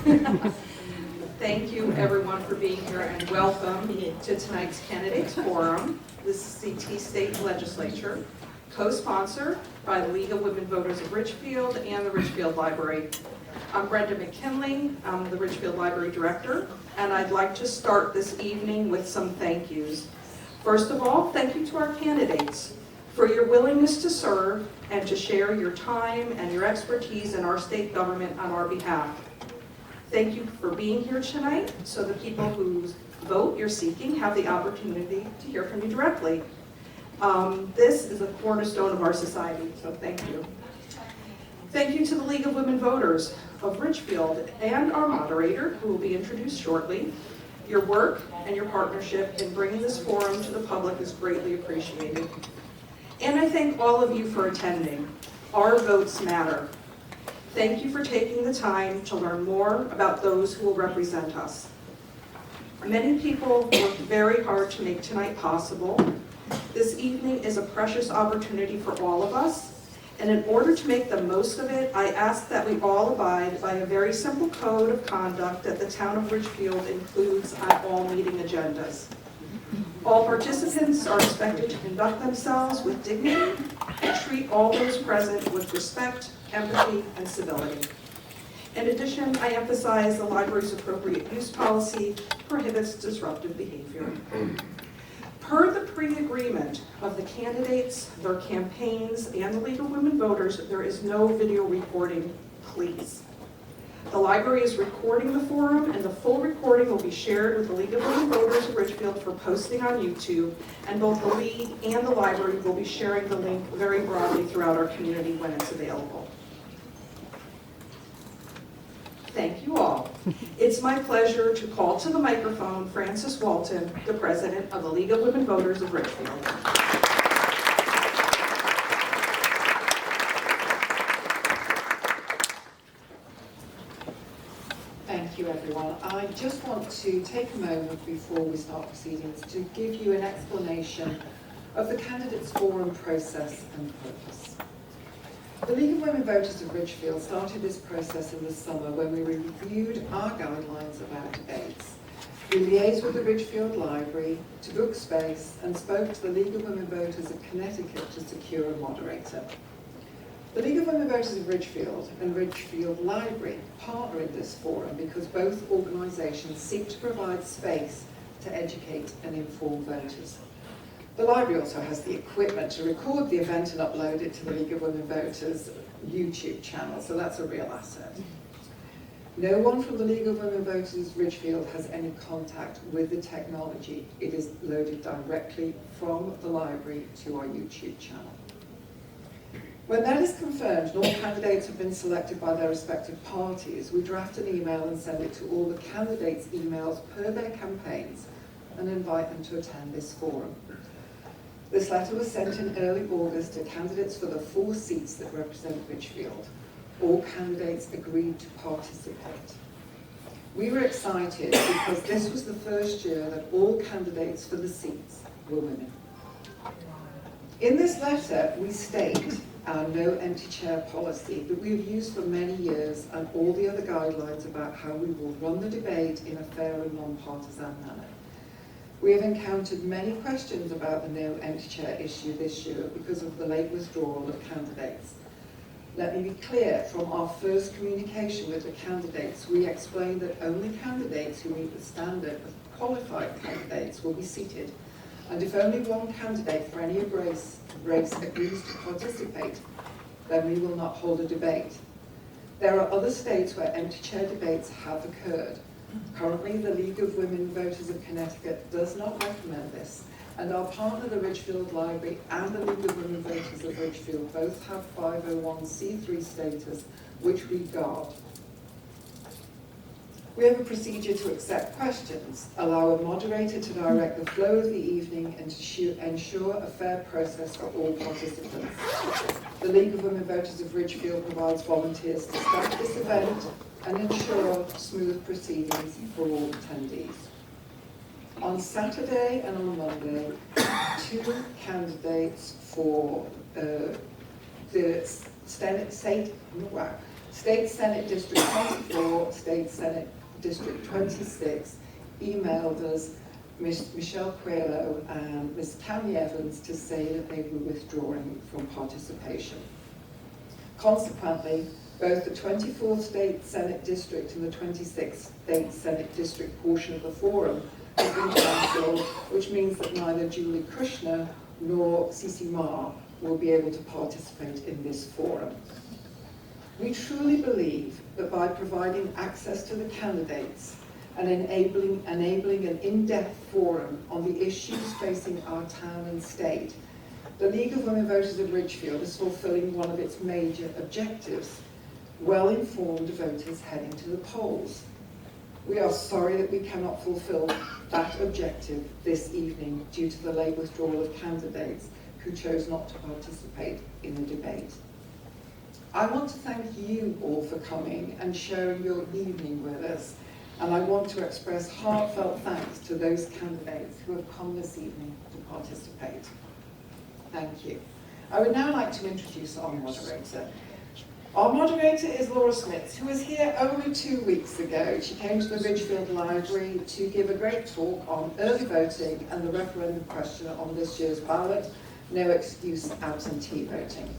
Thank you, everyone, for being here, and welcome to tonight's Candidates Forum. This is CT State Legislature, co-sponsored by the League of Women Voters of Ridgefield and the Ridgefield Library. I'm Brenda McKinley. I'm the Ridgefield Library Director, and I'd like to start this evening with some thank yous. First of all, thank you to our candidates for your willingness to serve and to share your time and your expertise in our state government on our behalf. Thank you for being here tonight so the people whose vote you're seeking have the opportunity to hear from you directly. This is a cornerstone of our society, so thank you. Thank you to the League of Women Voters of Ridgefield and our moderator, who will be introduced shortly. Your work and your partnership in bringing this forum to the public is greatly appreciated. And I thank all of you for attending. Our votes matter. Thank you for taking the time to learn more about those who will represent us. Many people worked very hard to make tonight possible. This evening is a precious opportunity for all of us, and in order to make the most of it, I ask that we all abide by a very simple code of conduct that the town of Ridgefield includes on all meeting agendas. All participants are expected to conduct themselves with dignity and treat all those present with respect, empathy, and civility. In addition, I emphasize the library's appropriate use policy prohibits disruptive behavior. Per the pre-agreement of the candidates, their campaigns, and the League of Women Voters, there is no video recording, please. The library is recording the forum, and the full recording will be shared with the League of Women Voters of Ridgefield for posting on YouTube, and both the League and the library will be sharing the link very broadly throughout our community when it's available. Thank you all. It's my pleasure to call to the microphone Frances Walton, the President of the League of Women Voters of Ridgefield. Thank you, everyone. I just want to take a moment before we start proceedings to give you an explanation of the Candidates Forum process and purpose. The League of Women Voters of Ridgefield started this process in the summer when we reviewed our guidelines about debates. We liaised with the Ridgefield Library to book space and spoke to the League of Women Voters of Connecticut to secure a moderator. The League of Women Voters of Ridgefield and Ridgefield Library partner in this forum because both organisations seek to provide space to educate and inform voters. The library also has the equipment to record the event and upload it to the League of Women Voters YouTube channel, so that's a real asset. No one from the League of Women Voters of Ridgefield has any contact with the technology. It is loaded directly from the library to our YouTube channel. When that is confirmed and all candidates have been selected by their respective parties, we draft an email and send it to all the candidates' emails per their campaigns and invite them to attend this forum. This letter was sent in early August to candidates for the 4 seats that represent Ridgefield. All candidates agreed to participate. We were excited because this was the first year that all candidates for the seats were women. In this letter, we state our no empty chair policy that we have used for many years and all the other guidelines about how we will run the debate in a fair and non-partisan manner. We have encountered many questions about the no empty chair issue this year because of the late withdrawal of candidates. Let me be clear, from our first communication with the candidates, we explained that only candidates who meet the standard of qualified candidates will be seated, and if only one candidate for any race agrees to participate, then we will not hold a debate. There are other states where empty chair debates have occurred. Currently, the League of Women Voters of Connecticut does not recommend this, and our partner, the Ridgefield Library, and the League of Women Voters of Ridgefield both have 501c3 status, which we guard. We have a procedure to accept questions, allow a moderator to direct the flow of the evening, and to ensure a fair process for all participants. The League of Women Voters of Ridgefield provides volunteers to staff this event and ensure smooth proceedings for all attendees. On Saturday and on Monday, 2 candidates for the State Senate District 24, State Senate District 26 emailed us Ms. Michelle Coelho and Ms. Tammy Evans to say that they were withdrawing from participation. Consequently, both the 24th State Senate District and the 26th State Senate District portion of the forum has been cancelled, which means that neither Julie Kushner nor Cece Ma will be able to participate in this forum. We truly believe that by providing access to the candidates and enabling an in-depth forum on the issues facing our town and state, the League of Women Voters of Ridgefield is fulfilling one of its major objectives: well-informed voters heading to the polls. We are sorry that we cannot fulfill that objective this evening due to the late withdrawal of candidates who chose not to participate in the debate. I want to thank you all for coming and sharing your evening with us, and I want to express heartfelt thanks to those candidates who have come this evening to participate. Thank you. I would now like to introduce our moderator. Our moderator is Laura Smits, who was here only 2 weeks ago. She came to the Ridgefield Library to give a great talk on early voting and the referendum question on this year's ballot, no excuse absentee voting.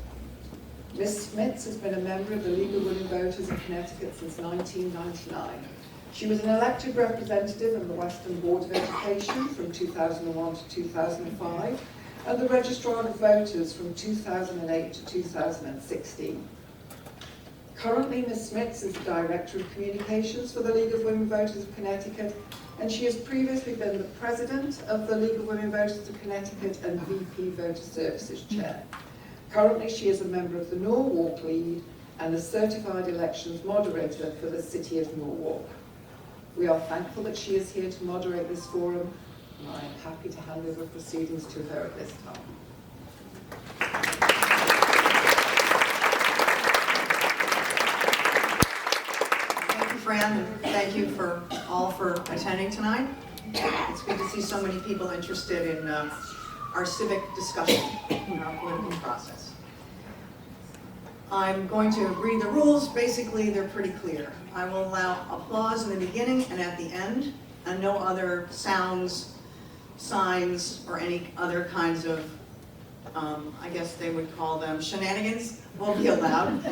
Ms. Smits has been a member of the League of Women Voters of Connecticut since 1999. She was an elected representative of the Western Board of Education from 2001 to 2005, and the Registrar of Voters from 2008 to 2016. Currently, Ms. Smits is the Director of Communications for the League of Women Voters of Connecticut, and she has previously been the President of the League of Women Voters of Connecticut and VP Voter Services Chair. Currently, she is a member of the Norwalk League and a Certified Elections Moderator for the City of Norwalk. We are thankful that she is here to moderate this forum, and I am happy to hand over proceedings to her at this time. Thank you, Fran, and thank you all for attending tonight. It's good to see so many people interested in our civic discussion in our political process. I'm going to read the rules. Basically, they're pretty clear. I will allow applause in the beginning and at the end, and no other sounds, signs, or any other kinds of, I guess they would call them shenanigans, will be allowed,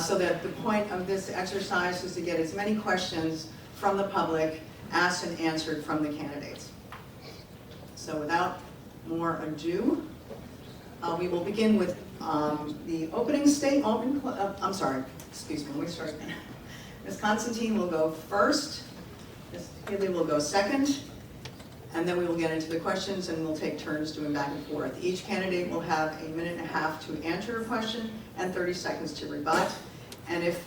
so that the point of this exercise is to get as many questions from the public asked and answered from the candidates. So without more ado, we will begin with the opening statement. I'm sorry, excuse me, let me start again. Ms. Constantine will go first, Ms. Healy will go second, and then we will get into the questions and we'll take turns doing back and forth. Each candidate will have 1.5 minutes to answer a question and 30 seconds to rebut. And if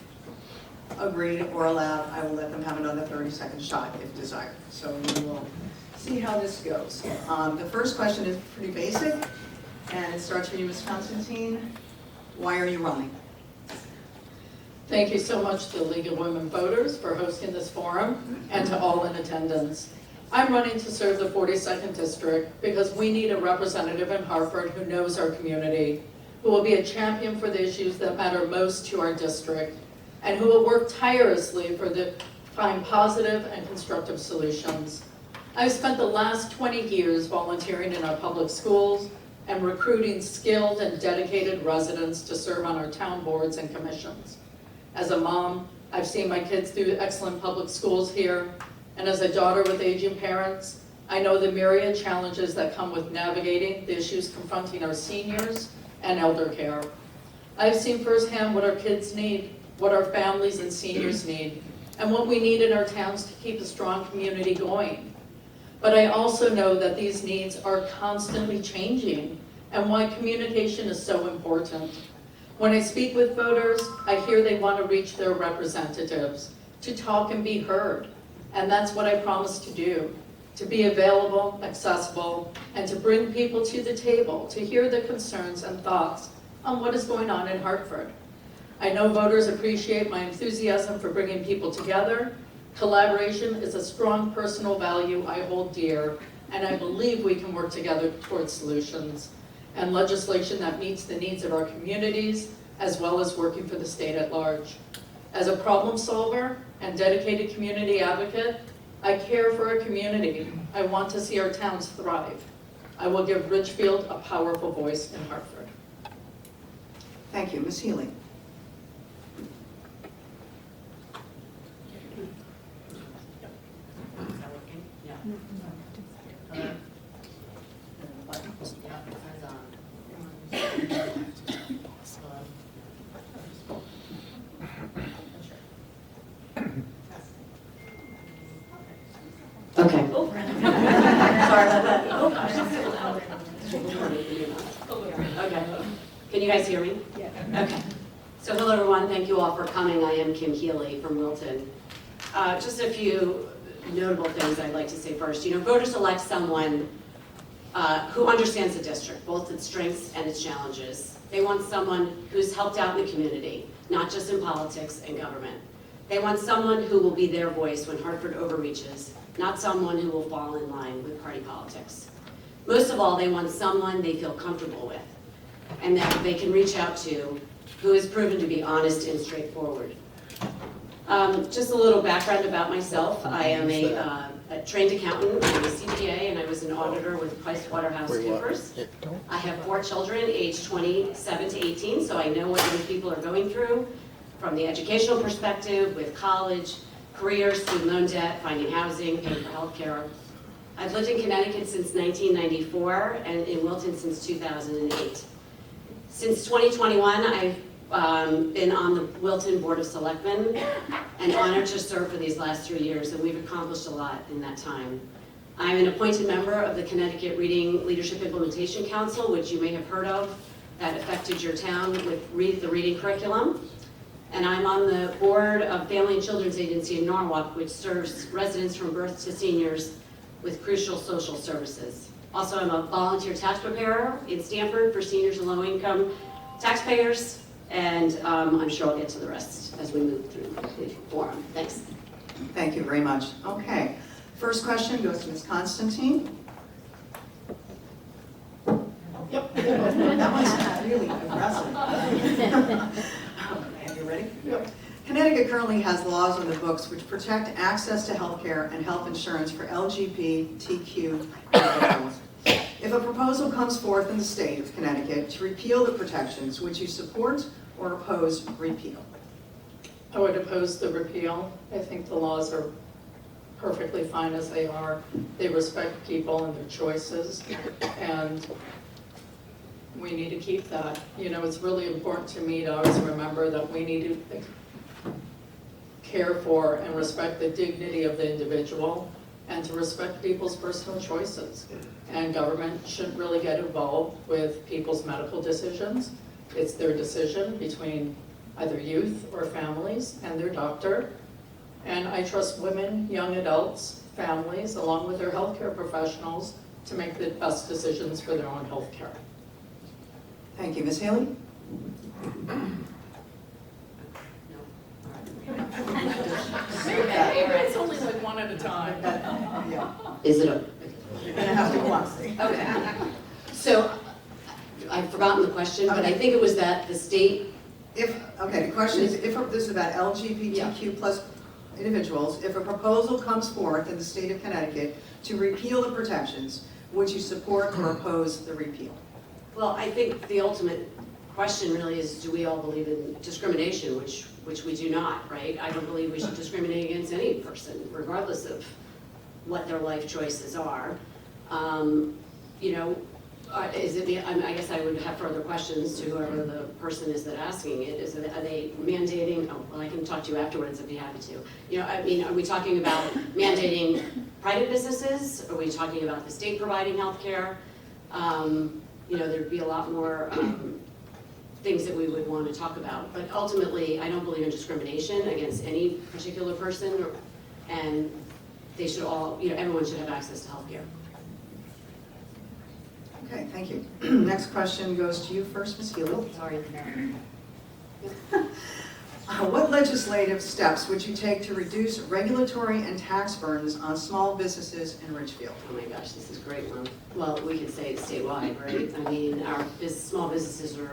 agreed or allowed, I will let them have another 30-second shot if desired. So we will see how this goes. The first question is pretty basic, and it starts with you, Ms. Constantine. Why are you running? Thank you so much to the League of Women Voters for hosting this forum and to all in attendance. I'm running to serve the 42nd District because we need a representative in Hartford who knows our community, who will be a champion for the issues that matter most to our district, and who will work tirelessly to find positive and constructive solutions. I've spent the last 20 years volunteering in our public schools and recruiting skilled and dedicated residents to serve on our town boards and commissions. As a mom, I've seen my kids through excellent public schools here, and as a daughter with aging parents, I know the myriad challenges that come with navigating the issues confronting our seniors and elder care. I've seen firsthand what our kids need, what our families and seniors need, and what we need in our towns to keep a strong community going. But I also know that these needs are constantly changing, and why communication is so important. When I speak with voters, I hear they want to reach their representatives, to talk and be heard. And that's what I promise to do, to be available, accessible, and to bring people to the table, to hear their concerns and thoughts on what is going on in Hartford. I know voters appreciate my enthusiasm for bringing people together. Collaboration is a strong personal value I hold dear, and I believe we can work together towards solutions and legislation that meets the needs of our communities, as well as working for the state at large. As a problem solver and dedicated community advocate. I care for a community. I want to see our towns thrive. I will give Ridgefield a powerful voice in Hartford. Thank you. Ms. Healy. Okay. Sorry about that. Okay. Can you guys hear me? Yeah. Okay. So hello everyone, thank you all for coming. I am Kim Healy from Wilton. Just a few notable things I'd like to say first. You know, voters elect someone who understands the district, both its strengths and its challenges. They want someone who's helped out in the community, not just in politics and government. They want someone who will be their voice when Hartford overreaches, not someone who will fall in line with party politics. Most of all, they want someone they feel comfortable with and that they can reach out to, who has proven to be honest and straightforward. Just a little background about myself. I am a trained accountant, I'm a CPA, and I was an auditor with PricewaterhouseCoopers. I have 4 children, aged 27 to 18, so I know what young people are going through from the educational perspective, with college, career, student loan debt, finding housing, paying for healthcare. I've lived in Connecticut since 1994 and in Wilton since 2008. Since 2021, I've been on the Wilton Board of Selectmen and honored to serve for these last 3 years, and we've accomplished a lot in that time. I'm an appointed member of the Connecticut Reading Leadership Implementation Council, which you may have heard of, that affected your town with the reading curriculum. And I'm on the board of Family and Children's Agency in Norwalk, which serves residents from birth to seniors with crucial social services. Also, I'm a volunteer tax preparer in Stamford for seniors and low-income taxpayers, and I'm sure I'll get to the rest as we move through the forum. Thanks. Thank you very much. Okay. First question goes to Ms. Constantine. Yep. That one's really aggressive. You ready? Yep. Connecticut currently has laws on the books which protect access to health care and health insurance for LGBTQ individuals. If a proposal comes forth in the state of Connecticut to repeal the protections, would you support or oppose repeal? I would oppose the repeal. I think the laws are perfectly fine as they are. They respect people and their choices, and we need to keep that. You know, it's really important to me to always remember that we need to care for and respect the dignity of the individual and to respect people's personal choices. And government shouldn't really get involved with people's medical decisions. It's their decision between either youth or families and their doctor. And I trust women, young adults, families, along with their healthcare professionals to make the best decisions for their own healthcare. Thank you. Ms. Healy? It's only like one at a time. Yeah. Is it a? You're going to have to go on. Okay. So, I've forgotten the question, but I think it was that the state. Okay, the question is, if this is about LGBTQ plus individuals, if a proposal comes forth in the state of Connecticut to repeal the protections, would you support or oppose the repeal? Well, I think the ultimate question really is, do we all believe in discrimination, which we do not, right? I don't believe we should discriminate against any person, regardless of what their life choices are. You know, is it? I guess I would have further questions to whoever the person is that asking it. Are they mandating? Oh, well, I can talk to you afterwards if you happy to. You know, I mean, are we talking about mandating private businesses? Are we talking about the state providing health care? You know, there'd be a lot more things that we would want to talk about. But ultimately, I don't believe in discrimination against any particular person, and they should all, you know, everyone should have access to health care. Okay, thank you. Next question goes to you first, Ms. Healy. Sorry. What legislative steps would you take to reduce regulatory and tax burdens on small businesses in Ridgefield? Oh my gosh, this is a great one. Well, we could say it's statewide, right? I mean, our small businesses are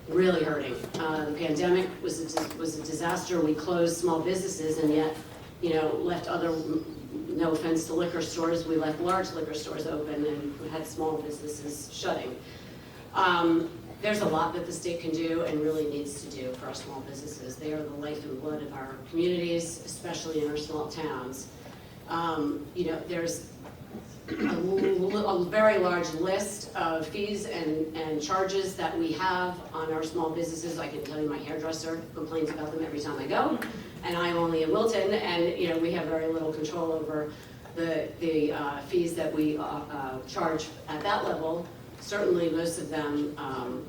really hurting. The pandemic was a disaster. We closed small businesses and yet, left other, no offense to liquor stores, we left large liquor stores open and we had small businesses shutting. There's a lot that the state can do and really needs to do for our small businesses. They are the life and blood of our communities, especially in our small towns. There's a very large list of fees and charges that we have on our small businesses. I can tell you my hairdresser complains about them every time I go, and I'm only in Wilton, and we have very little control over the fees that we charge at that level. Certainly most of them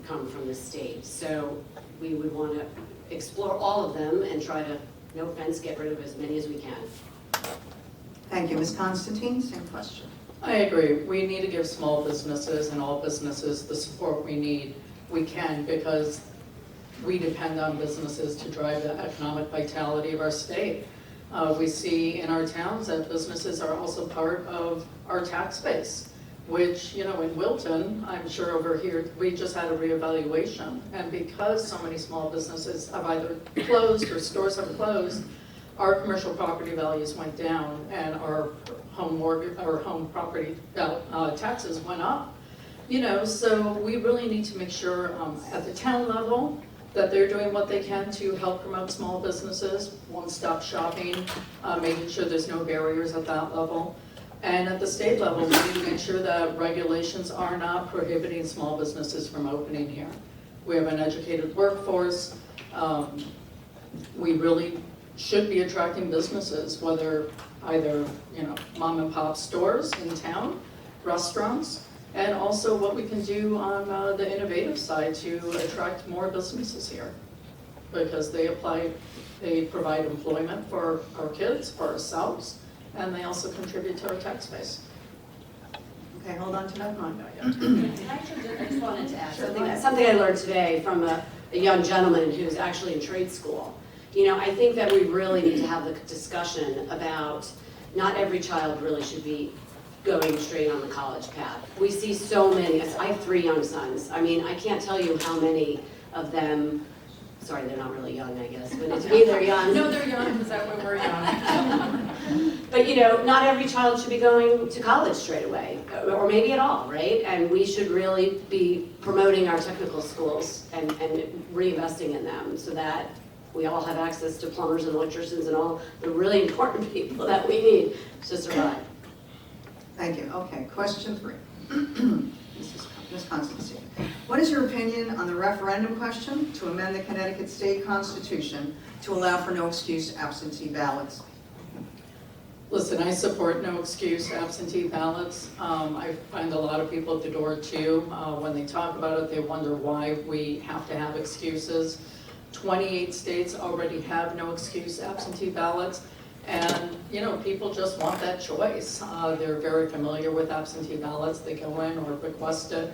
come from the state, so we would want to explore all of them and try to, no offense, get rid of as many as we can. Thank you. Ms. Constantine, same question. I agree. We need to give small businesses and all businesses the support we can, because we depend on businesses to drive the economic vitality of our state. We see in our towns that businesses are also part of our tax base, which, in Wilton, I'm sure over here, we just had a reevaluation. And because so many small businesses have either closed or stores have closed, our commercial property values went down and our home mortgage or home property taxes went up. So we really need to make sure at the town level that they're doing what they can to help promote small businesses, one-stop shopping, making sure there's no barriers at that level. And at the state level, we need to make sure that regulations are not prohibiting small businesses from opening here. We have an educated workforce. We really should be attracting businesses, whether either, mom and pop stores in town, restaurants, and also what we can do on the innovative side to attract more businesses here. Because they provide employment for our kids, for ourselves, and they also contribute to our tax base. Okay, hold on to that one. I just wanted to add something I learned today from a young gentleman who's actually in trade school. I think that we really need to have the discussion about not every child really should be going straight on the college path. We see so many, I have 3 young sons. I mean, I can't tell you how many of them, sorry, they're not really young, I guess, but to me they're young. No, they're young, because that way we're young. But not every child should be going to college straight away, or maybe at all, right? And we should really be promoting our technical schools and reinvesting in them so that we all have access to plumbers and electricians and all the really important people that we need to survive. Thank you. Okay, question 3. Ms. Constantine, what is your opinion on the referendum question to amend the Connecticut State Constitution to allow for no excuse absentee ballots? Listen, I support no excuse absentee ballots. I find a lot of people at the door too. When they talk about it, they wonder why we have to have excuses. 28 states already have no excuse absentee ballots. And, people just want that choice. They're very familiar with absentee ballots. They go in or request it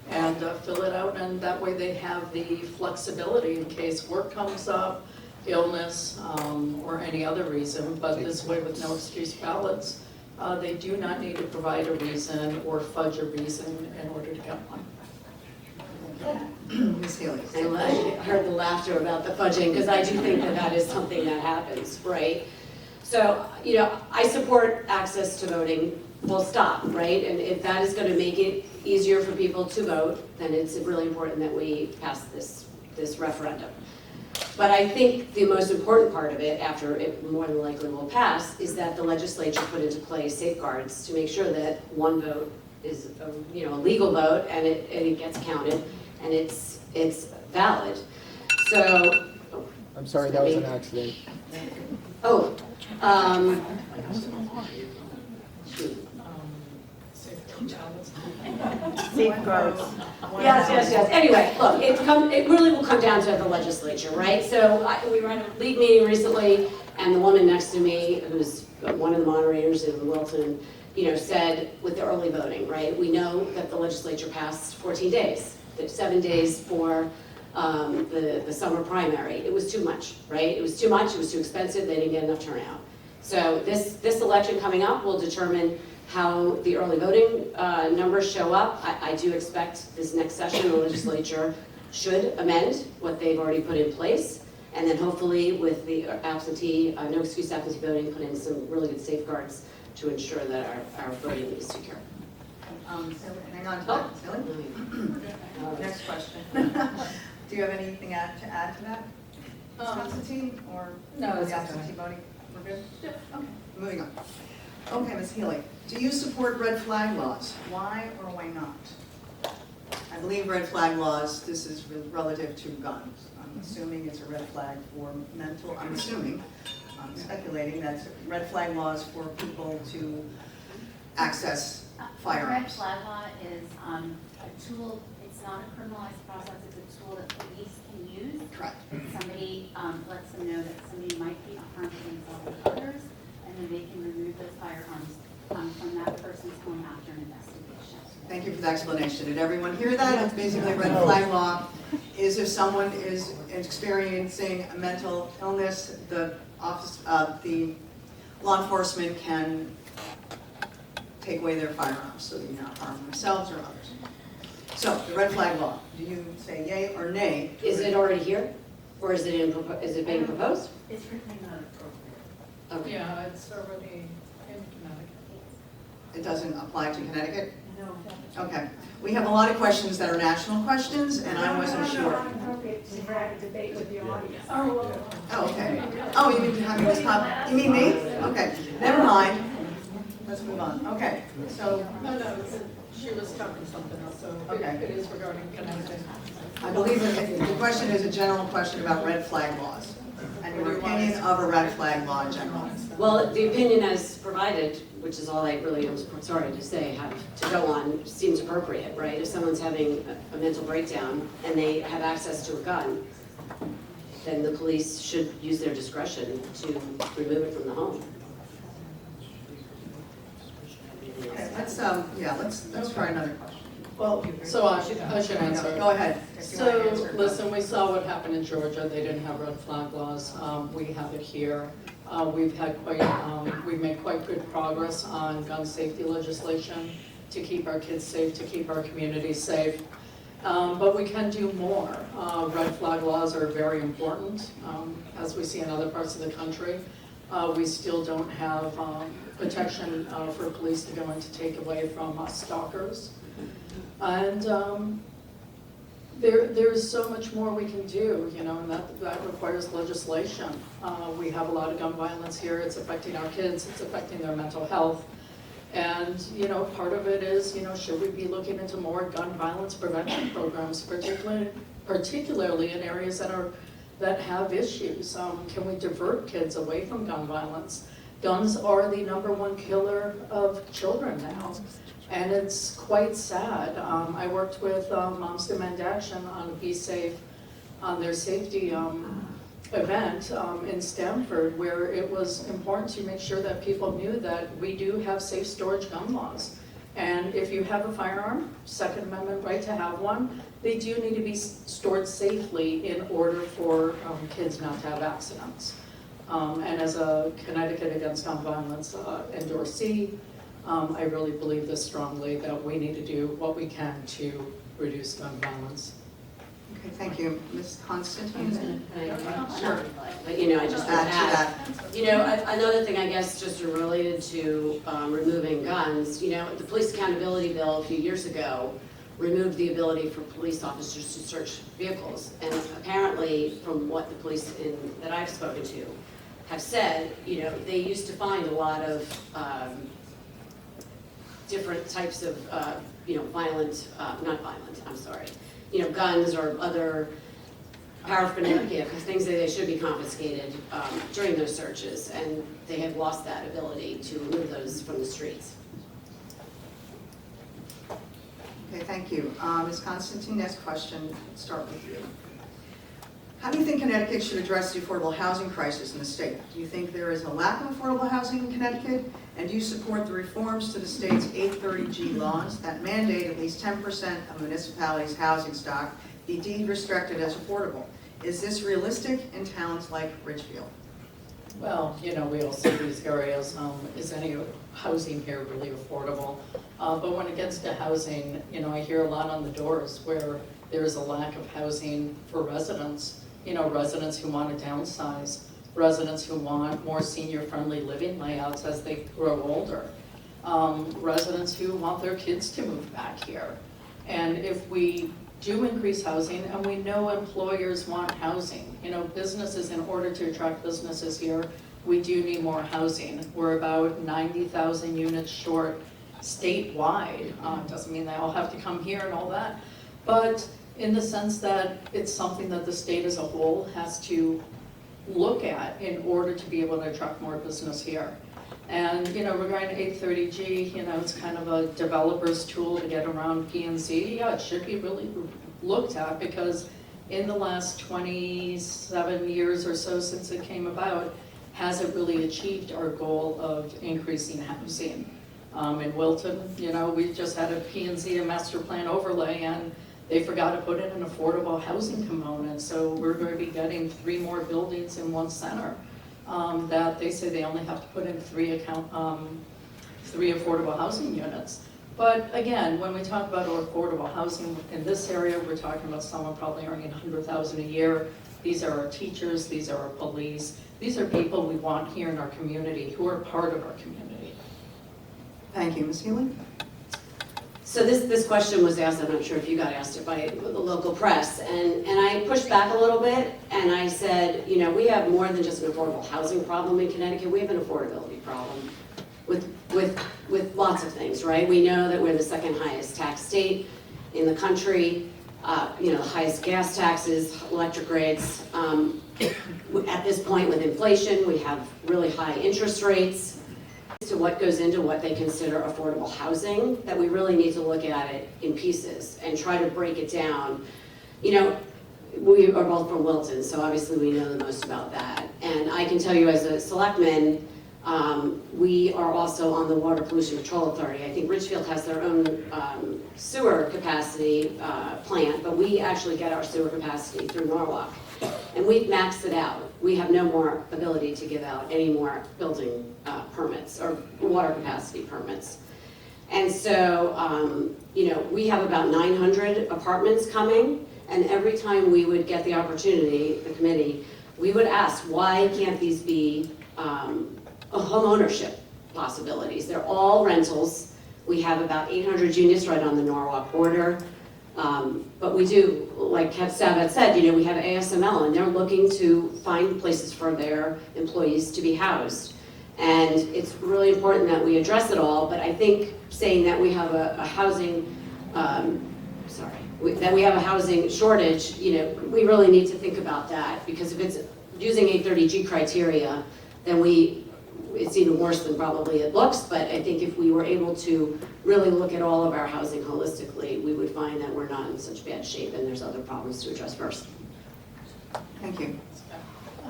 and fill it out, and that way they have the flexibility in case work comes up, illness, or any other reason. But this way, with no excuse ballots, they do not need to provide a reason or fudge a reason in order to get one. Ms. Healy. I heard the laughter about the fudging, because I do think that is something that happens, right? So, I support access to voting, full stop, right? And if that is going to make it easier for people to vote, then it's really important that we pass this referendum. But I think the most important part of it, after it more than likely will pass, is that the legislature put into place safeguards to make sure that one vote is a legal vote and it gets counted and it's valid. So, I'm sorry, that was an accident. Safeguards. Yes. Anyway, look, it really will come down to the legislature, right? So we were at a league meeting recently, and the woman next to me, who's one of the moderators in Wilton, said with the early voting, right? We know that the legislature passed 14 days, 7 days for the summer primary. It was too much, right? It was too much, it was too expensive, they didn't get enough turnout. So this election coming up will determine how the early voting numbers show up. I do expect this next session, the legislature should amend what they've already put in place. And then hopefully with the absentee, no excuse absentee voting, put in some really good safeguards to ensure that our voting is secure. So hang on to that, Healy. Next question. Do you have anything to add to that, Ms. Constantine, or No, it's the okay. absentee voting? We're good? Okay, moving on. Okay, Ms. Healy, do you support red flag laws? Why or why not? I believe red flag laws, this is relative to guns. I'm assuming it's a red flag for mental, I'm speculating that's red flag laws for people to access Red firearms. flag law is a tool, it's not a criminalized process, it's a tool that police can use. Correct. If somebody lets them know that somebody might be harming themselves or others, and then they can remove those firearms from that person's home after an investigation. Thank you for the explanation. Did everyone hear that? It's basically red flag law is if someone is experiencing a mental illness, the law enforcement can take away their firearms so they do not harm themselves or others. So, the red flag law, do you say yay or nay? Is it already here? Or is it being proposed? It's really not appropriate. Okay. Yeah, it's already in Connecticut. It doesn't apply to Connecticut? No. Okay. We have a lot of questions that are national questions, and I wasn't sure. Oh, okay. Oh, you mean having this pop, you mean me? Okay, never mind. Let's move on. Okay, so No, she was talking something else, so Okay. it is regarding Connecticut. I believe that the question is a general question about red flag laws and your opinion of a red flag law in general. Well, the opinion as provided, which is all I really am sorry to say, have to go on, seems appropriate, right? If someone's having a mental breakdown and they have access to a gun, then the police should use their discretion to remove it from the home. Okay, let's try another question. Well, so I should answer. Go ahead. if you want to So, answer. listen, we saw what happened in Georgia. They didn't have red flag laws. We have it here. We've made quite good progress on gun safety legislation to keep our kids safe, to keep our communities safe. But we can do more. Red flag laws are very important, as we see in other parts of the country. We still don't have protection for police to go in to take away from stalkers. And there's so much more we can do, and that requires legislation. We have a lot of gun violence here. It's affecting our kids. It's affecting their mental health. And, part of it is, should we be looking into more gun violence prevention programs, particularly in areas that have issues? Can we divert kids away from gun violence? Guns are the #1 killer of children now. And it's quite sad. I worked with Moms Demand Action on Be Safe, on their safety event in Stamford, where it was important to make sure that people knew that we do have safe storage gun laws. And if you have a firearm, Second Amendment right to have one, they do need to be stored safely in order for kids not to have accidents. And as a Connecticut Against Gun Violence endorsee, I really believe this strongly, that we need to do what we can to reduce gun violence. Okay, thank you. Ms. Constantine? Sure. But, I just want to add, another thing, I guess, just related to removing guns, the police accountability bill a few years ago removed the ability for police officers to search vehicles. And apparently, from what the police that I've spoken to have said, they used to find a lot of different types of, guns or other paraphernalia, things that they should be confiscated during those searches, and they have lost that ability to remove those from the streets. Okay, thank you. Ms. Constantine, next question, let's start with you. How do you think Connecticut should address the affordable housing crisis in the state? Do you think there is a lack of affordable housing in Connecticut? And do you support the reforms to the state's 830G laws that mandate at least 10% of municipalities' housing stock be deemed restricted as affordable? Is this realistic in towns like Ridgefield? Well, we all see these areas, is any housing here really affordable? But when it gets to housing, I hear a lot on the doors where there is a lack of housing for residents. You know, residents who want to downsize, residents who want more senior-friendly living layouts as they grow older, residents who want their kids to move back here. And if we do increase housing, and we know employers want housing, you know, businesses, in order to attract businesses here, we do need more housing. We're about 90,000 units short statewide. Doesn't mean they all have to come here and all that, but in the sense that it's something that the state as a whole has to look at in order to be able to attract more business here. And, you know, regarding 830G, you know, it's kind of a developer's tool to get around P&Z. Yeah, it should be really looked at, because in the last 27 years or so since it came about, has it really achieved our goal of increasing housing? In Wilton, you know, we just had a P&Z, a master plan overlay, and they forgot to put in an affordable housing component. So we're going to be getting 3 more buildings in one center that they say they only have to put in 3 affordable housing units. But again, when we talk about affordable housing in this area, we're talking about someone probably earning $100,000 a year. These are our teachers, these are our police, these are people we want here in our community who are part of our community. Thank you, Ms. Healy. So this question was asked, I'm not sure if you got asked it by the local press, and I pushed back a little bit, and I said, you know, we have more than just an affordable housing problem in Connecticut, we have an affordability problem with lots of things, right? We know that we're the second highest tax state in the country, you know, the highest gas taxes, electric rates. At this point with inflation, we have really high interest rates. To what goes into what they consider affordable housing, that we really need to look at it in pieces and try to break it down. You know, we are both from Wilton, so obviously we know the most about that. And I can tell you as a selectman, we are also on the Water Pollution Control Authority. I think Ridgefield has their own sewer capacity plant, but we actually get our sewer capacity through Norwalk. And we've maxed it out. We have no more ability to give out any more building permits or water capacity permits. And so, you know, we have about 900 apartments coming, and every time we would get the opportunity, the committee, we would ask, why can't these be home ownership possibilities? They're all rentals. We have about 800 units right on the Norwalk border. But we do, like Sabat said, you know, we have ASML, and they're looking to find places for their employees to be housed. And it's really important that we address it all, but I think saying that we have a housing, that we have a housing shortage, you know, we really need to think about that, because if it's using 830G criteria, then it's even worse than probably it looks. But I think if we were able to really look at all of our housing holistically, we would find that we're not in such bad shape, and there's other problems to address first. Thank you.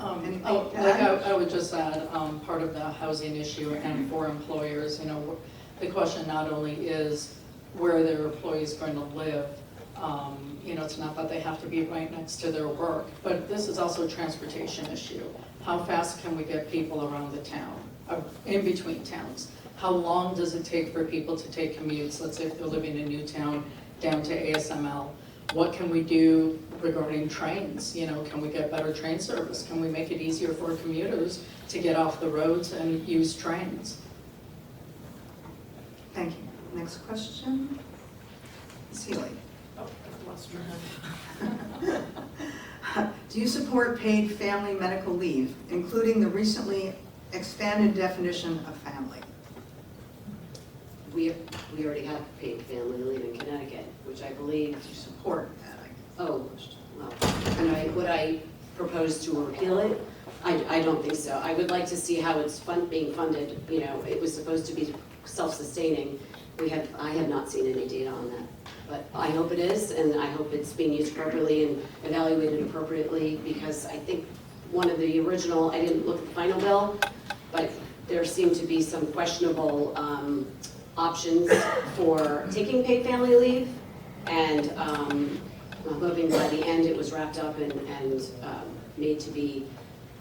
I would just add, part of the housing issue and for employers, you know, the question not only is where their employees going to live, you know, it's not that they have to be right next to their work, but this is also a transportation issue. How fast can we get people around the town, in between towns? How long does it take for people to take commutes? Let's say if they're living in Newtown down to ASML. What can we do regarding trains? You know, can we get better train service? Can we make it easier for commuters to get off the roads and use trains? Thank you. Next question. Ms. Healy. Oh, I've lost your hand. Do you support paid family medical leave, including the recently expanded definition of family? We already have paid family leave in Connecticut, which I believe. Do you support that? Oh, well, would I propose to repeal it? I don't think so. I would like to see how it's being funded. You know, it was supposed to be self-sustaining. I have not seen any data on that, but I hope it is, and I hope it's being used appropriately and evaluated appropriately, because I think one of the original, I didn't look at the final bill, but there seemed to be some questionable options for taking paid family leave, and I'm hoping by the end it was wrapped up and made to be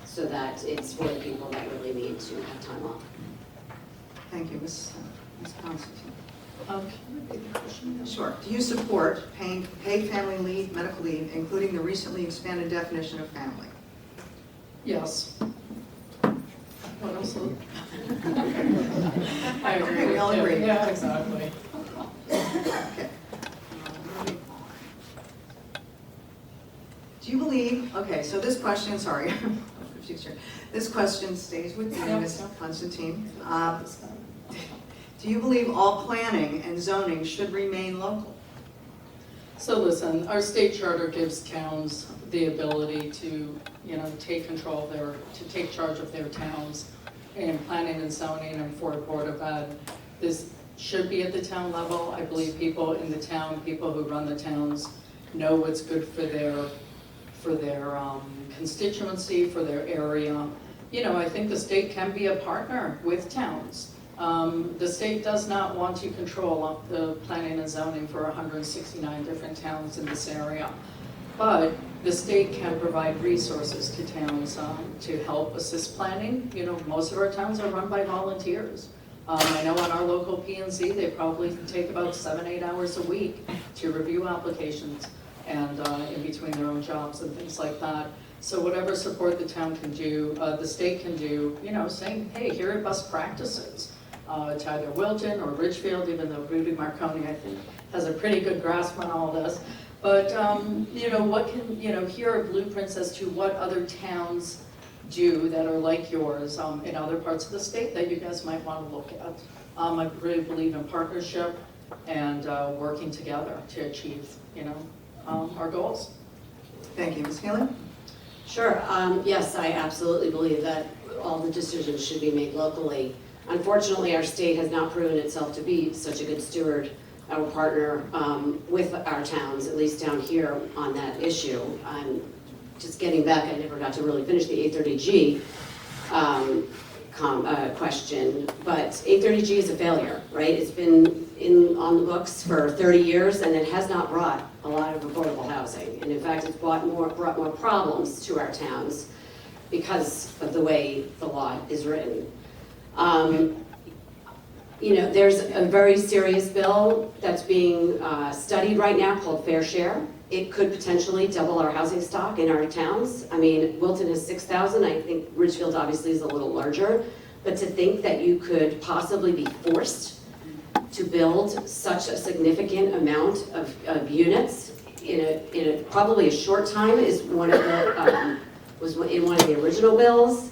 so that it's for the people that really need to have time off. Thank you, Ms. Constantine. Can you repeat the question again? Sure. Do you support paying paid family leave, medical leave, including the recently expanded definition of family? Yes. What else? I agree. Okay, we all with you. agree. Yeah, exactly. Okay. Do you believe, okay, so this question, sorry, this question stays with you, Yeah. Ms. Constantine. Do you believe all planning and zoning should remain local? So listen, our state charter gives towns the ability to, take control of to take charge of their towns in planning and zoning and for Board of Ed. This should be at the town level. I believe people in the town, people who run the towns, know what's good for their constituency, for their area. I think the state can be a partner with towns. The state does not want to control the planning and zoning for 169 different towns in this area. But the state can provide resources to towns to help assist planning. Most of our towns are run by volunteers. I know on our local P&Z, they probably take about 7-8 hours a week to review applications and in between their own jobs and things like that. So whatever support the town can do, the state can do, saying, hey, here are best practices. To either Wilton or Ridgefield, even though Rudy Marconi, I think, has a pretty good grasp on all this. But, here are blueprints as to what other towns do that are like yours in other parts of the state that you guys might want to look at. I really believe in partnership and working together to achieve, our goals. Thank you. Ms. Healy? Sure. Yes, I absolutely believe that all the decisions should be made locally. Unfortunately, our state has not proven itself to be such a good steward or partner with our towns, at least down here on that issue. Just getting back, I never got to really finish the 830G question, but 830G is a failure, right? It's been on the books for 30 years and it has not brought a lot of affordable housing. And in fact, it's brought more problems to our towns because of the way the law is written. There's a very serious bill that's being studied right now called Fair Share. It could potentially double our housing stock in our towns. I mean, Wilton has 6,000. I think Ridgefield obviously is a little larger. But to think that you could possibly be forced to build such a significant amount of units in a probably a short time is one of the was in one of the original bills.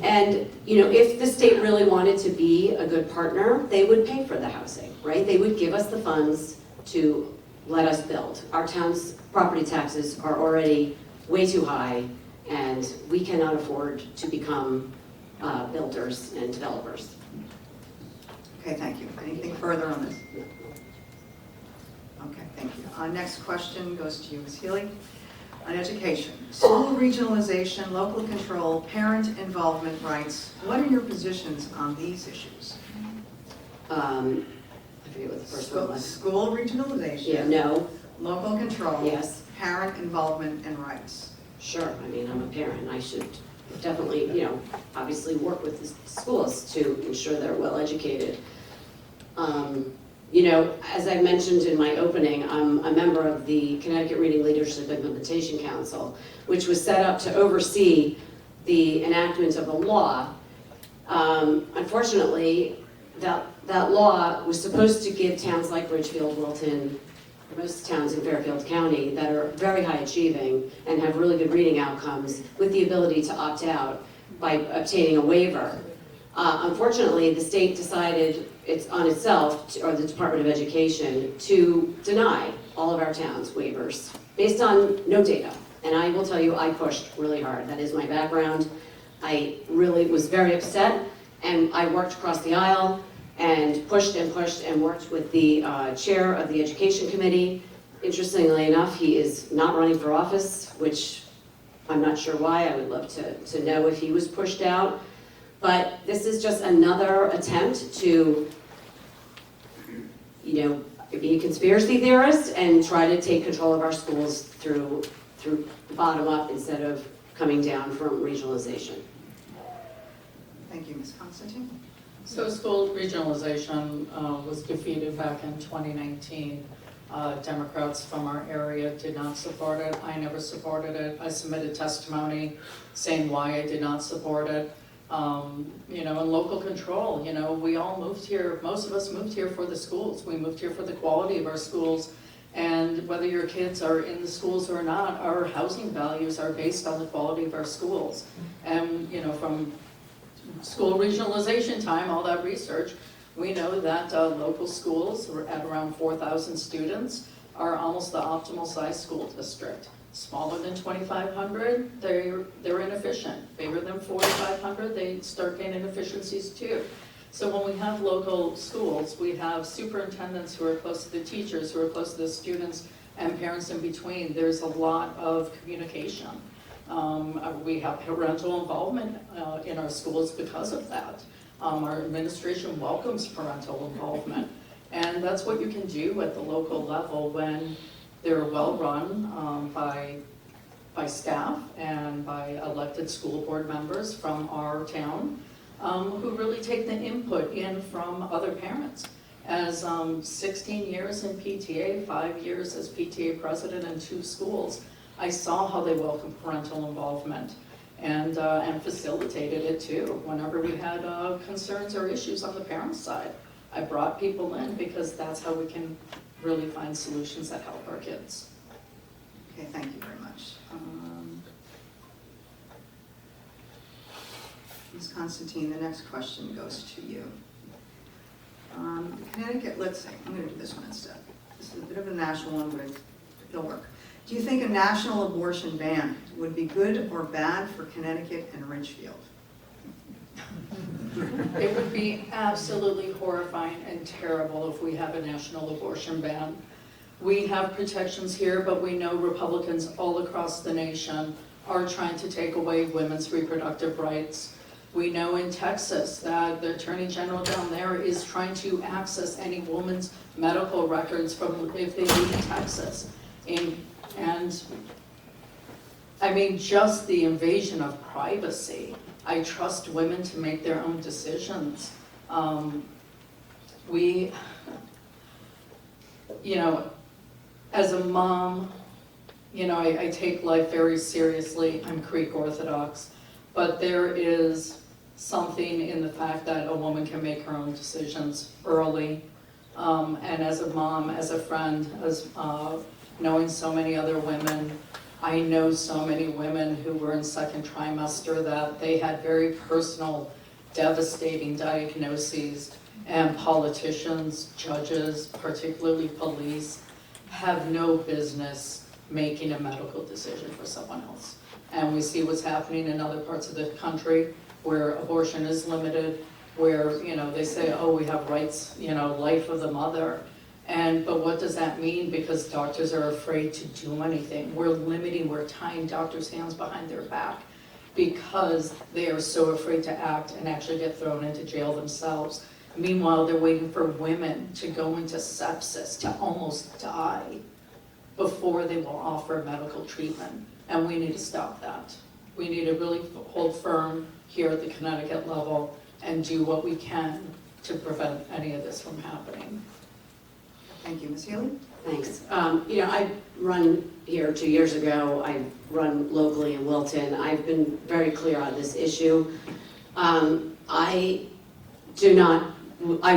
And, if the state really wanted to be a good partner, they would pay for the housing, right? They would give us the funds to let us build. Our town's property taxes are already way too high, and we cannot afford to become builders and developers. Okay, thank you. Anything further on this? Okay, thank you. Next question goes to you, Ms. Healy. On education, school regionalization, local control, parent involvement rights. What are your positions on these issues? I forget what the first one was. School regionalization. Yeah, no, Local control. yes, Parent involvement and rights. sure. I mean, I'm a parent. I should definitely, obviously work with the schools to ensure they're well educated. As I mentioned in my opening, I'm a member of the Connecticut Reading Leadership Implementation Council, which was set up to oversee the enactment of the law. Unfortunately, that law was supposed to give towns like Ridgefield, Wilton, most towns in Fairfield County that are very high achieving and have really good reading outcomes with the ability to opt out by obtaining a waiver. Unfortunately, the state decided it's on itself, or the Department of Education, to deny all of our towns waivers based on no data. And I will tell you, I pushed really hard. That is my background. I really was very upset, and I worked across the aisle and pushed and worked with the chair of the Education Committee. Interestingly enough, he is not running for office, which I'm not sure why. I would love to know if he was pushed out. But this is just another attempt to, be a conspiracy theorist and try to take control of our schools through the bottom up instead of coming down from regionalization. Thank you, Ms. Constantine. So school regionalization was defeated back in 2019. Democrats from our area did not support it. I never supported it. I submitted testimony saying why I did not support it. And local control, we all moved here, most of us moved here for the schools. We moved here for the quality of our schools. And whether your kids are in the schools or not, our housing values are based on the quality of our schools. And, from school regionalization time, all that research, we know that local schools at around 4,000 students are almost the optimal size school district. Smaller than 2,500, they're inefficient. Bigger than 4,500, they start gaining efficiencies too. So when we have local schools, we have superintendents who are close to the teachers, who are close to the students, and parents in between. There's a lot of communication. We have parental involvement in our schools because of that. Our administration welcomes parental involvement. And that's what you can do at the local level when they're well run by staff and by elected school board members from our town who really take the input in from other parents. As 16 years in PTA, 5 years as PTA president in 2 schools, I saw how they welcome parental involvement and facilitated it too. Whenever we had concerns or issues on the parents' side, I brought people in because that's how we can really find solutions that help our kids. Okay, thank you very much. Ms. Constantine, the next question goes to you. Connecticut, let's say, I'm going to do this one instead. This is a bit of a national one, but it'll work. Do you think a national abortion ban would be good or bad for Connecticut and Ridgefield? It would be absolutely horrifying and terrible if we have a national abortion ban. We have protections here, but we know Republicans all across the nation are trying to take away women's reproductive rights. We know in Texas that the Attorney General down there is trying to access any woman's medical records from if they leave Texas. And I mean, just the invasion of privacy. I trust women to make their own decisions. As a mom, I take life very seriously. I'm Greek Orthodox, but there is something in the fact that a woman can make her own decisions early. And as a mom, as a friend, as knowing so many other women, I know so many women who were in second trimester that they had very personal, devastating diagnoses, and politicians, judges, particularly police, have no business making a medical decision for someone else. And we see what's happening in other parts of the country where abortion is limited, where, they say, oh, we have rights, life of the mother. But what does that mean? Because doctors are afraid to do anything. We're tying doctors' hands behind their back because they are so afraid to act and actually get thrown into jail themselves. Meanwhile, they're waiting for women to go into sepsis, to almost die, before they will offer medical treatment. And we need to stop that. We need to really hold firm here at the Connecticut level and do what we can to prevent any of this from happening. Thank you. Ms. Healy? Thanks. I run here 2 years ago. I run locally in Wilton. I've been very clear on this issue. I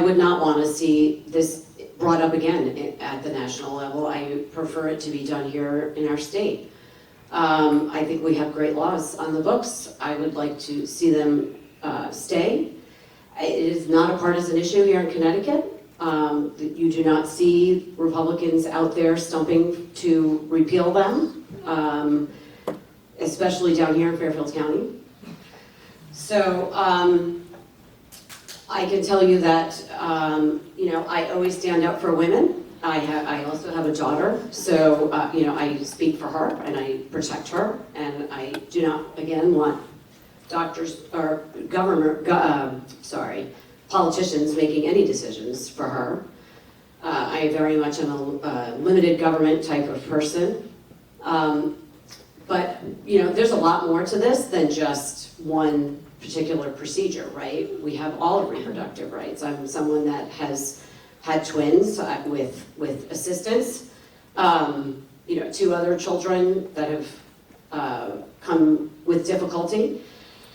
would not want to see this brought up again at the national level. I prefer it to be done here in our state. I think we have great laws on the books. I would like to see them stay. It is not a partisan issue here in Connecticut. You do not see Republicans out there stumping to repeal them, especially down here in Fairfield County. So I can tell you that, I always stand up for women. I also have a daughter, so, I speak for her and I protect her, and I do not, again, want doctors or politicians making any decisions for her. I very much am a limited government type of person. But, there's a lot more to this than just one particular procedure, right? We have all reproductive rights. I'm someone that has had twins with assistance, 2 other children that have come with difficulty.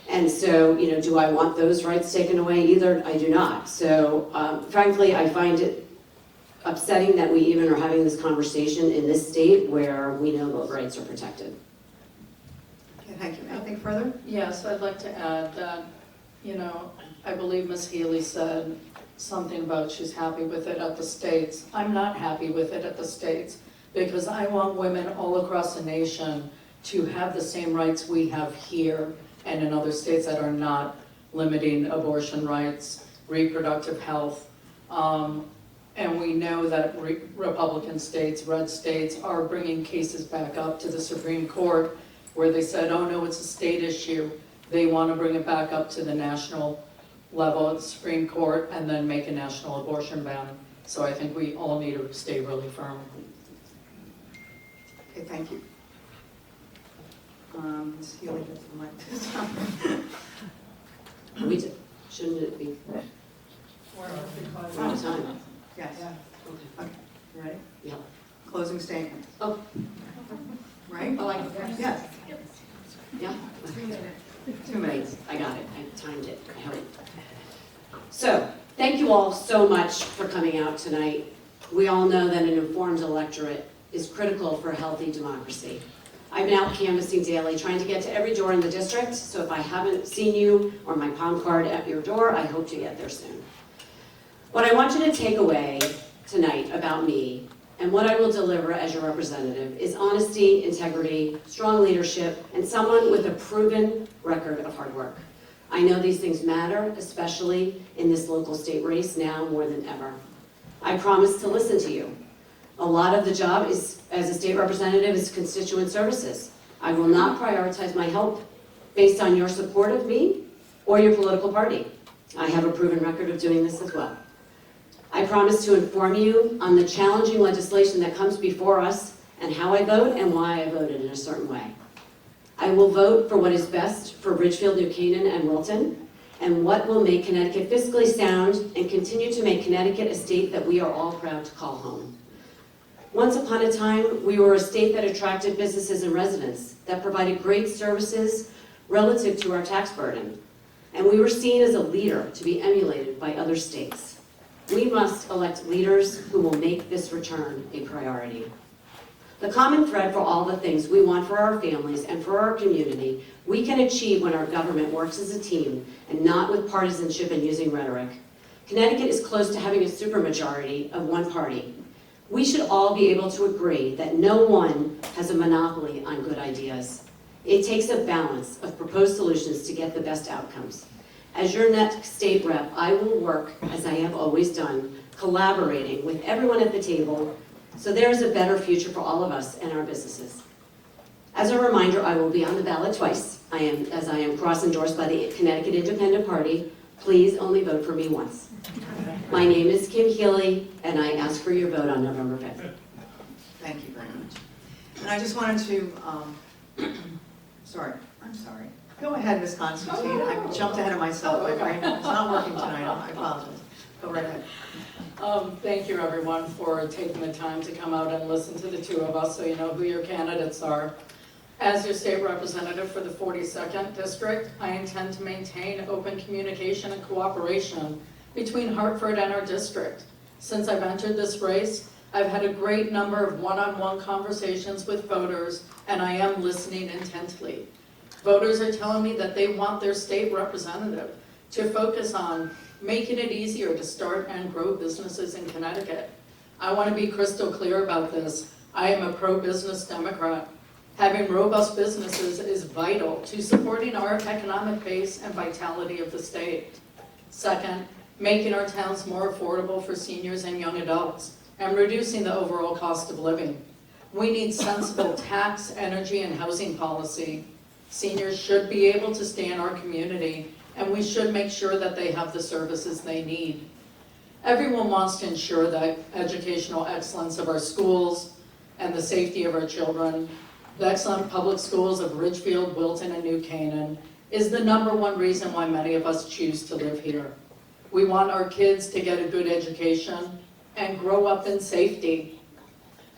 And so, do I want those rights taken away? Either I do not. So frankly, I find it upsetting that we even are having this conversation in this state where we know those rights are protected. Okay, thank you. Anything further? Yes, I'd like to add that, I believe Ms. Healy said something about she's happy with it at the states. I'm not happy with it at the states because I want women all across the nation to have the same rights we have here and in other states that are not limiting abortion rights, reproductive health. And we know that Republican states, red states, are bringing cases back up to the Supreme Court where they said, oh no, it's a state issue. They want to bring it back up to the national level at the Supreme Court and then make a national abortion ban. So I think we all need to stay really firm. Okay, thank you. Ms. Healy gets the mic this time. We did. Shouldn't it be? We're out of time. Yes. Okay, you ready? Yeah. Closing statement. Oh. Right? Yes. Yeah. 2 minutes. I got it. I timed it. I hope. So, thank you all so much for coming out tonight. We all know that an informed electorate is critical for a healthy democracy. I've been out canvassing daily, trying to get to every door in the district, so if I haven't seen you or my palm card at your door, I hope to get there soon. What I want you to take away tonight about me and what I will deliver as your representative is honesty, integrity, strong leadership, and someone with a proven record of hard work. I know these things matter, especially in this local state race now more than ever. I promise to listen to you. A lot of the job is, as a state representative, is constituent services. I will not prioritize my help based on your support of me or your political party. I have a proven record of doing this as well. I promise to inform you on the challenging legislation that comes before us and how I vote and why I voted in a certain way. I will vote for what is best for Ridgefield, New Canaan, and Wilton, and what will make Connecticut fiscally sound and continue to make Connecticut a state that we are all proud to call home. Once upon a time, we were a state that attracted businesses and residents, that provided great services relative to our tax burden, and we were seen as a leader to be emulated by other states. We must elect leaders who will make this return a priority. The common thread for all the things we want for our families and for our community, we can achieve when our government works as a team and not with partisanship and using rhetoric. Connecticut is close to having a supermajority of one party. We should all be able to agree that no one has a monopoly on good ideas. It takes a balance of proposed solutions to get the best outcomes. As your next state rep, I will work, as I have always done, collaborating with everyone at the table so there is a better future for all of us and our businesses. As a reminder, I will be on the ballot twice. As I am cross-endorsed by the Connecticut Independent Party. Please only vote for me once. My name is Kim Healy, and I ask for your vote on November 5th. Thank you very much. And I just wanted to, I'm sorry. Go ahead, Ms. Constantine. I jumped ahead of myself. My brain is not working tonight. I apologize. Go right ahead. Thank you, everyone, for taking the time to come out and listen to the two of us so you know who your candidates are. As your state representative for the 42nd District, I intend to maintain open communication and cooperation between Hartford and our district. Since I've entered this race, I've had a great number of one-on-one conversations with voters, and I am listening intently. Voters are telling me that they want their state representative to focus on making it easier to start and grow businesses in Connecticut. I want to be crystal clear about this. I am a pro-business Democrat. Having robust businesses is vital to supporting our economic base and vitality of the state. Second, making our towns more affordable for seniors and young adults, and reducing the overall cost of living. We need sensible tax, energy, and housing policy. Seniors should be able to stay in our community, and we should make sure that they have the services they need. Everyone wants to ensure the educational excellence of our schools and the safety of our children. The excellent public schools of Ridgefield, Wilton, and New Canaan is the #1 reason why many of us choose to live here. We want our kids to get a good education and grow up in safety.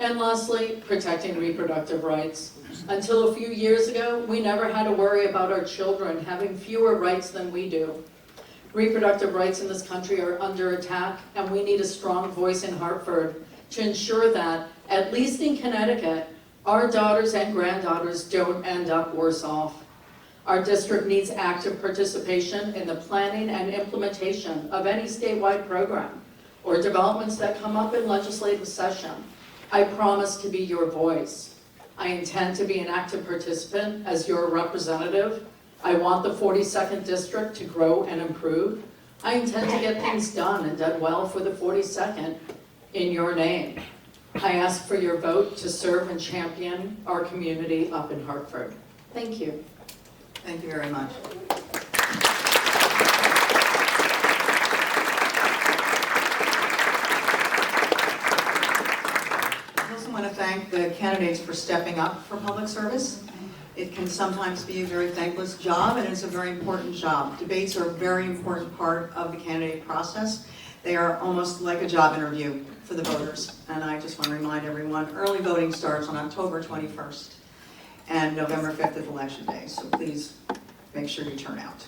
And lastly, protecting reproductive rights. Until a few years ago, we never had to worry about our children having fewer rights than we do. Reproductive rights in this country are under attack, and we need a strong voice in Hartford to ensure that, at least in Connecticut, our daughters and granddaughters don't end up worse off. Our district needs active participation in the planning and implementation of any statewide program or developments that come up in legislative session. I promise to be your voice. I intend to be an active participant as your representative. I want the 42nd district to grow and improve. I intend to get things done and done well for the 42nd in your name. I ask for your vote to serve and champion our community up in Hartford. Thank you. Thank you very much. I also want to thank the candidates for stepping up for public service. It can sometimes be a very thankless job, and it's a very important job. Debates are a very important part of the candidate process. They are almost like a job interview for the voters. And I just want to remind everyone, early voting starts on October 21st and November 5th is election day. So please make sure you turn out.